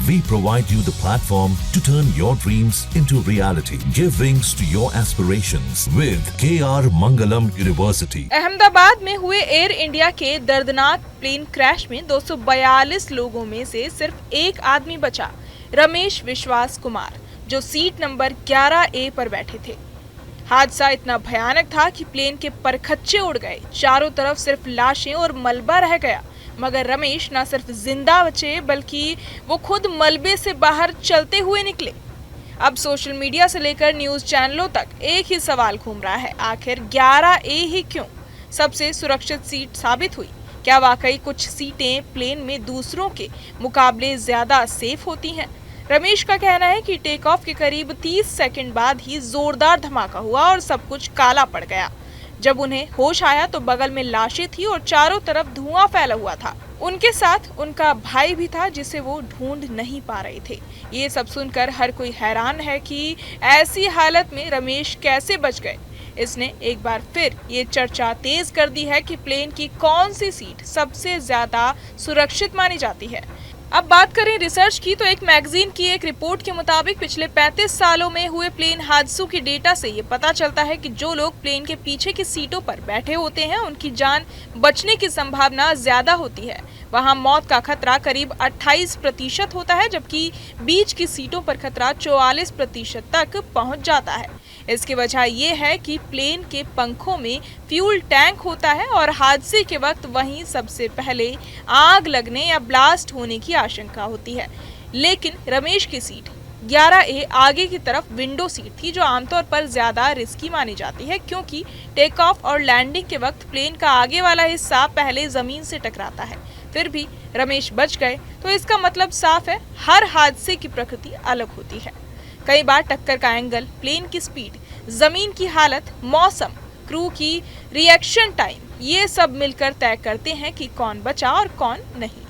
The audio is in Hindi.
We provide you the platform to turn your dreams into reality. Give wings to your aspirations with KR Mangalam University. Ahmedabad में हुए एयर इंडिया के दर्दनाक प्लेन क्रैश में 242 लोगों में से सिर्फ एक आदमी बचा, रमेश विश्वास कुमार, जो सीट नंबर 11A पर बैठे थे। हादसा इतना भयानक था कि प्लेन के परखच्चे उड़ गए, चारों तरफ सिर्फ लाशें और मलबा रह गया। मगर रमेश न सिर्फ जिंदा बचे बल्कि वो खुद मलबे से बाहर चलते हुए निकले। अब सोशल मीडिया से लेकर न्यूज चैनलों तक एक ही सवाल घूम रहा है, आखिर 11A ही क्यों सबसे सुरक्षित सीट साबित हुई? क्या वाकई कुछ सीटें प्लेन में दूसरों के मुकाबले ज्यादा सेफ होती हैं? रमेश का कहना है कि टेक ऑफ के करीब 30 सेकंड बाद ही जोरदार धमाका हुआ और सब कुछ काला पड़ गया। जब उन्हें होश आया तो बगल में लाशें थी और चारों तरफ धुआं फैला हुआ था। उनके साथ उनका भाई भी था जिसे वो ढूंढ नहीं पा रहे थे। ये सब सुनकर हर कोई हैरान है कि ऐसी हालत में रमेश कैसे बच गए। इसने एक बार फिर ये चर्चा तेज कर दी है कि प्लेन की कौन सी सीट सबसे ज्यादा सुरक्षित मानी जाती है। अब बात करें रिसर्च की तो एक मैगजीन की एक रिपोर्ट के मुताबिक पिछले 35 सालों में हुए प्लेन हादसों की डेटा से ये पता चलता है कि जो लोग प्लेन के पीछे की सीटों पर बैठे होते हैं उनकी जान बचने की संभावना ज्यादा होती है। वहां मौत का खतरा करीब 28% होता है, जबकि बीच की सीटों पर खतरा 44% तक पहुंच जाता है। इसकी वजह यह है कि प्लेन के पंखों में फ्यूल टैंक होता है और हादसे के वक्त वहीं सबसे पहले आग लगने या ब्लास्ट होने की आशंका होती है। लेकिन रमेश की सीट 11A आगे की तरफ विंडो सीट थी, जो आमतौर पर ज्यादा रिस्की मानी जाती है क्योंकि टेक ऑफ और लैंडिंग के वक्त प्लेन का आगे वाला हिस्सा पहले जमीन से टकराता है। फिर भी रमेश बच गए तो इसका मतलब साफ है, हर हादसे की प्रकृति अलग होती है। कई बार टक्कर का एंगल, प्लेन की स्पीड, जमीन की हालत, मौसम, क्रू की रिएक्शन टाइम, ये सब मिलकर तय करते हैं कि कौन बचा और कौन नहीं।